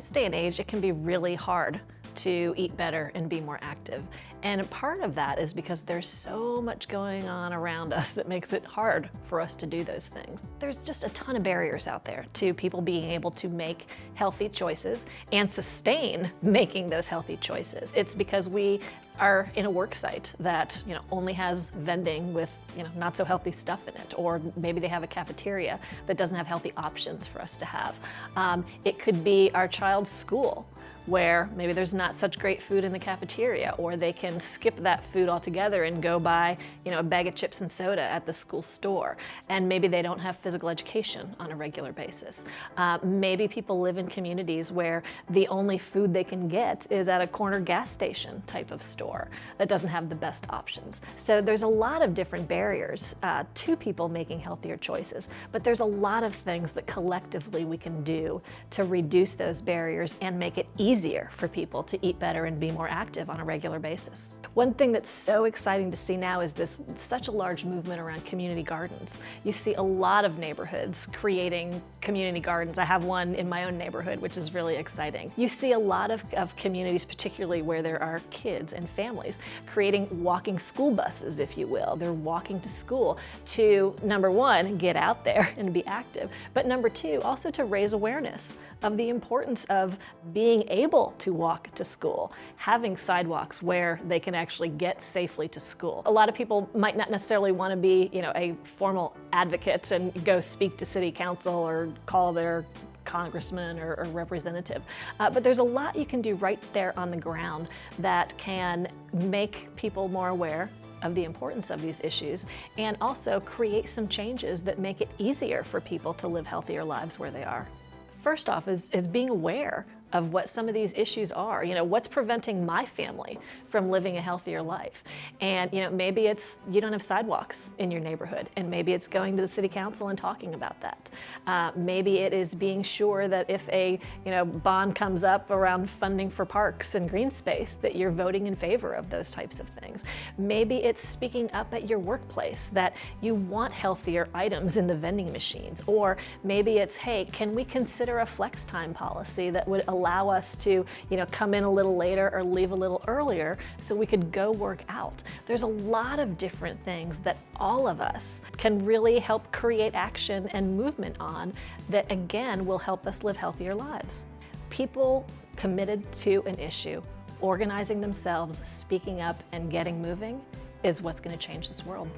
this day and age, it can be really hard to eat better and be more active. And part of that is because there's so much going on around us that makes it hard for us to do those things. There's just a ton of barriers out there to people being able to make healthy choices and sustain making those healthy choices. It's because we are in a work site that only has vending with not so healthy stuff in it, or maybe they have a cafeteria that doesn't have healthy options for us to have. It could be our child's school, where maybe there's not such great food in the cafeteria, or they can skip that food altogether and go buy a bag of chips and soda at the school store. And maybe they don't have physical education on a regular basis. Maybe people live in communities where the only food they can get is at a corner gas station type of store that doesn't have the best options. So there's a lot of different barriers to people making healthier choices, but there's a lot of things that collectively we can do to reduce those barriers and make it easier for people to eat better and be more active on a regular basis. One thing that's so exciting to see now is this such a large movement around community gardens. You see a lot of neighborhoods creating community gardens. I have one in my own neighborhood, which is really exciting. You see a lot of communities, particularly where there are kids and families, creating walking school buses, if you will. They're walking to school to, number one, get out there and be active, but number two, also to raise awareness of the importance of being able to walk to school, having sidewalks where they can actually get safely to school. A lot of people might not necessarily want to be, a formal advocate and go speak to city council or call their congressman or representative. But there's a lot you can do right there on the ground that can make people more aware of the importance of these issues, and also create some changes that make it easier for people to live healthier lives where they are. First off is being aware of what some of these issues are. What's preventing my family from living a healthier life? And maybe it's you don't have sidewalks in your neighborhood, and maybe it's going to the city council and talking about that. Maybe it is being sure that if a bond comes up around funding for parks and green space, that you're voting in favor of those types of things. Maybe it's speaking up at your workplace that you want healthier items in the vending machines. Or maybe it's, hey, can we consider a flex time policy that would allow us to come in a little later or leave a little earlier so we could go work out. There's a lot of different things that all of us can really help create action and movement on that, again, will help us live healthier lives. People committed to an issue, organizing themselves, speaking up, and getting moving is what's going to change this world.